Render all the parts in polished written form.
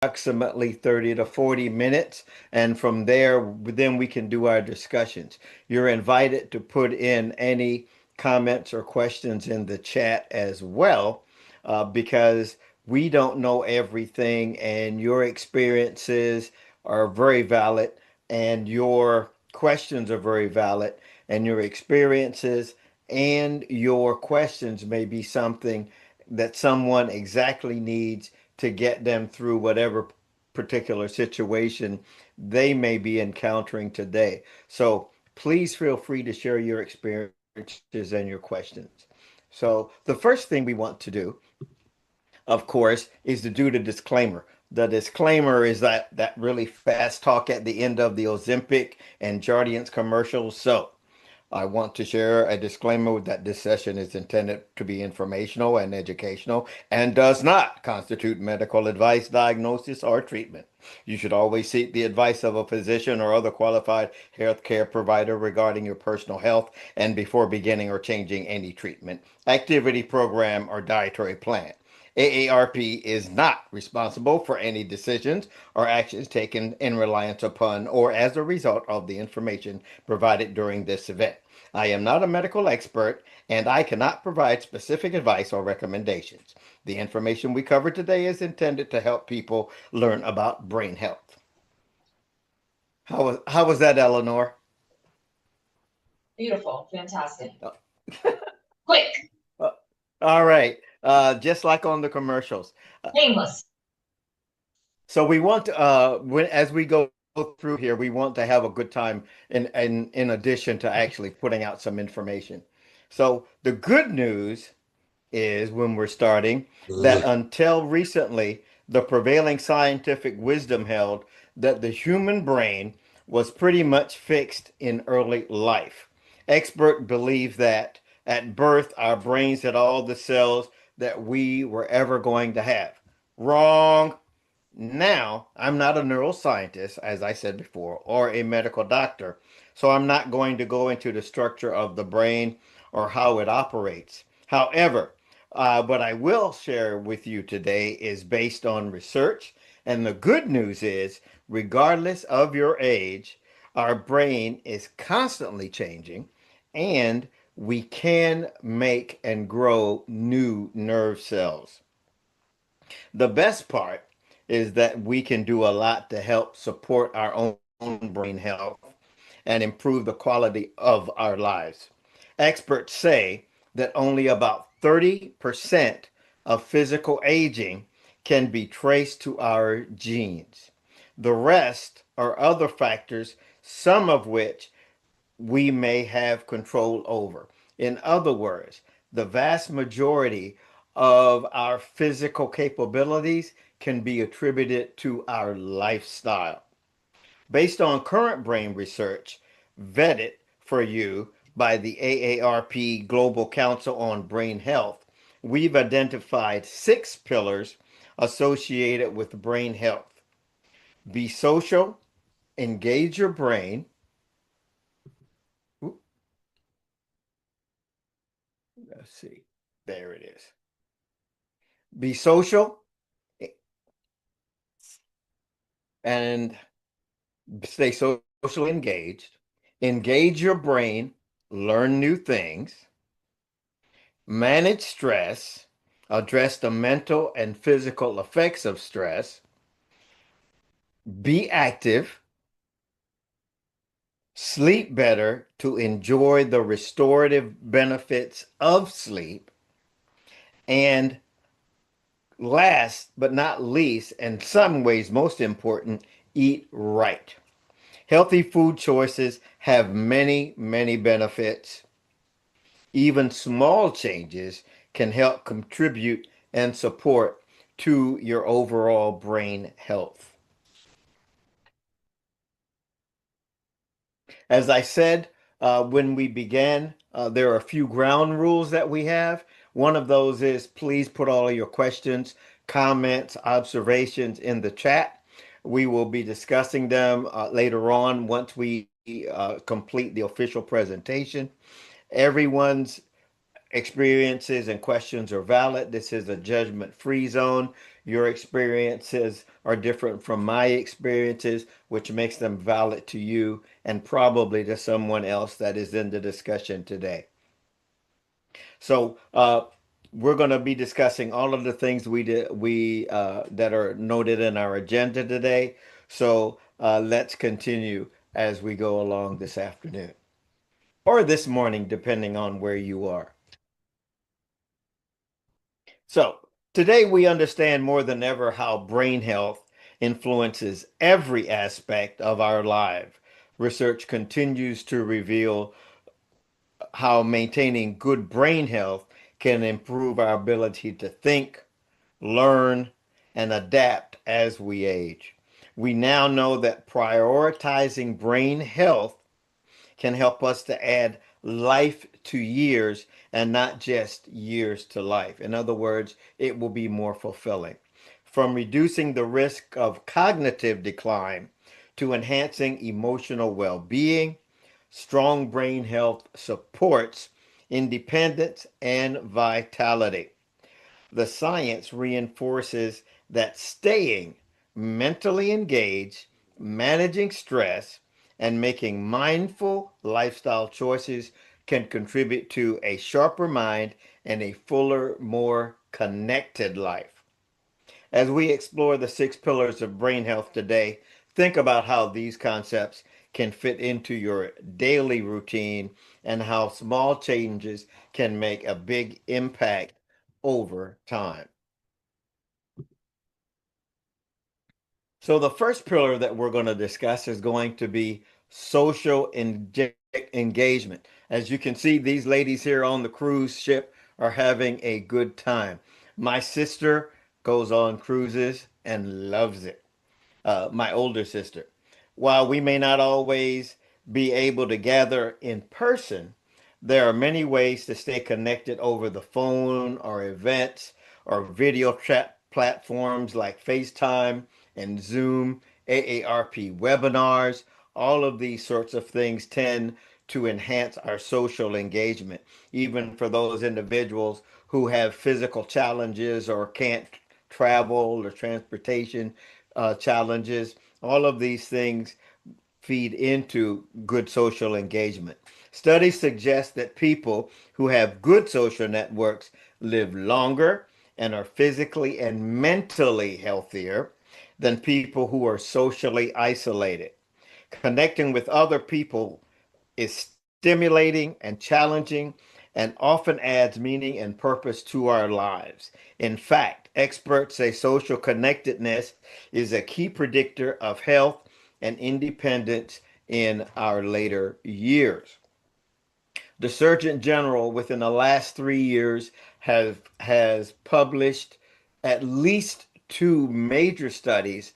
approximately 30 to 40 minutes. And from there, then we can do our discussions. You're invited to put in any comments or questions in the chat as well, because we don't know everything, and your experiences are very valid, and your questions are very valid, and your experiences and your questions may be something that someone exactly needs to get them through whatever particular situation they may be encountering today. So please feel free to share your experiences and your questions. So the first thing we want to do, of course, is to do the disclaimer. The disclaimer is that really fast talk at the end of the Ozempic and Jardiance commercials. So I want to share a disclaimer that this session is intended to be informational and educational and does not constitute medical advice, diagnosis, or treatment. You should always seek the advice of a physician or other qualified healthcare provider regarding your personal health and before beginning or changing any treatment, activity program, or dietary plan. AARP is not responsible for any decisions or actions taken in reliance upon or as a result of the information provided during this event. I am not a medical expert and I cannot provide specific advice or recommendations. The information we cover today is intended to help people learn about brain health. How was that, Eleanor? Beautiful. Fantastic. Uh, Quick. All right. Just like on the commercials. Painless. So we want to, as we go through here, we want to have a good time in addition to actually putting out some information. So the good news is when we're starting that until recently, the prevailing scientific wisdom held that the human brain was pretty much fixed in early life. Expert believe that at birth, our brains had all the cells that we were ever going to have. Wrong. Now, I'm not a neuroscientist, as I said before, or a medical doctor, so I'm not going to go into the structure of the brain or how it operates. However, what I will share with you today is based on research, and the good news is, regardless of your age, our brain is constantly changing, and we can make and grow new nerve cells. The best part is that we can do a lot to help support our own brain health and improve the quality of our lives. Experts say that only about 30% of physical aging can be traced to our genes. The rest are other factors, some of which we may have control over. In other words, the vast majority of our physical capabilities can be attributed to our lifestyle. Based on current brain research vetted for you by the AARP Global Council on Brain Health, we've identified 6 pillars associated with brain health. Be social, engage your brain. Let's see. There it is. Be social and stay socially engaged. Engage your brain, learn new things, manage stress, address the mental and physical effects of stress, be active, sleep better to enjoy the restorative benefits of sleep, and last but not least, in some ways most important, eat right. Healthy food choices have many, many benefits. Even small changes can help contribute and support to your overall brain health. As I said when we began, there are a few ground rules that we have. One of those is please put all of your questions, comments, observations in the chat. We will be discussing them later on once we complete the official presentation. Everyone's experiences and questions are valid. This is a judgment-free zone. Your experiences are different from my experiences, which makes them valid to you and probably to someone else that is in the discussion today. So, we're going to be discussing all of the things we that are noted in our agenda today. So, let's continue as we go along this afternoon or this morning, depending on where you are. So, today we understand more than ever how brain health influences every aspect of our life. Research continues to reveal how maintaining good brain health can improve our ability to think, learn, and adapt as we age. We now know that prioritizing brain health can help us to add life to years and not just years to life. In other words, it will be more fulfilling. From reducing the risk of cognitive decline to enhancing emotional well being, strong brain health supports independence and vitality. The science reinforces that staying mentally engaged, managing stress, and making mindful lifestyle choices can contribute to a sharper mind and a fuller, more connected life. As we explore the six pillars of brain health today, think about how these concepts can fit into your daily routine and how small changes can make a big impact over time. So, the first pillar that we're going to discuss is going to be social engagement. As you can see, these ladies here on the cruise ship are having a good time. My sister goes on cruises and loves it, my older sister. While we may not always be able to gather in person, there are many ways to stay connected over the phone or events or video chat platforms like FaceTime and Zoom, AARP webinars. All of these sorts of things tend to enhance our social engagement, even for those individuals who have physical challenges or can't travel or transportation challenges. All of these things feed into good social engagement. Studies suggest that people who have good social networks live longer and are physically and mentally healthier than people who are socially isolated. Connecting with other people is stimulating and challenging and often adds meaning and purpose to our lives. In fact, experts say social connectedness is a key predictor of health and independence in our later years. The Surgeon General within the last 3 years has published at least two major studies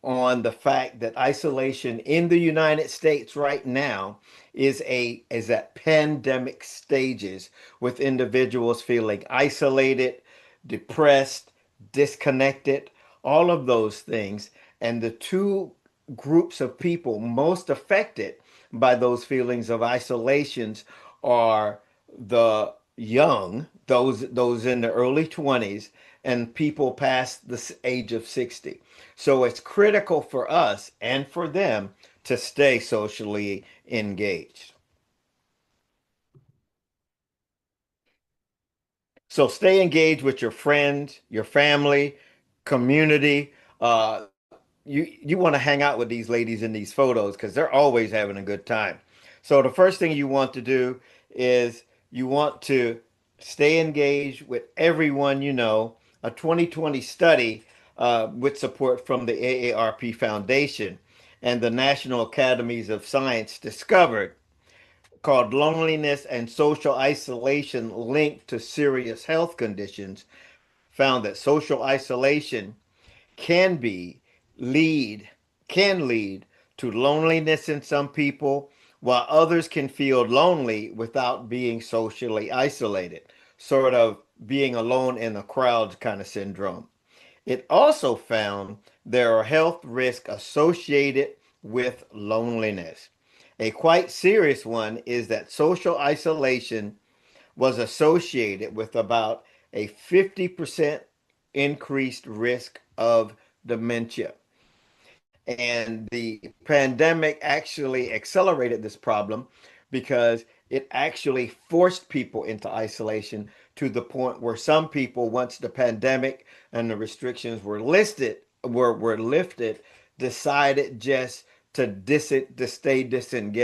on the fact that isolation in the United States right now is at pandemic stages, with individuals feeling isolated, depressed, disconnected, all of those things. And the two groups of people most affected by those feelings of isolations are the young, those in the early 20s, and people past the age of 60. So it's critical for us and for them to stay socially engaged. So stay engaged with your friends, your family, community. You want to hang out with these ladies in these photos because they're always having a good time. So the first thing you want to do is you want to stay engaged with everyone you know. A 2020 study with support from the AARP Foundation and the National Academies of Science discovered called Loneliness and Social Isolation Linked to Serious Health Conditions found that social isolation can be lead can lead to loneliness in some people, while others can feel lonely without being socially isolated, sort of being alone in a crowd kind of syndrome. It also found there are health risks associated with loneliness. A quite serious one is that social isolation was associated with about a 50% increased risk of dementia. And the pandemic actually accelerated this problem because it actually forced people into isolation to the point where some people, once the pandemic and the restrictions were lifted, decided just to stay disengaged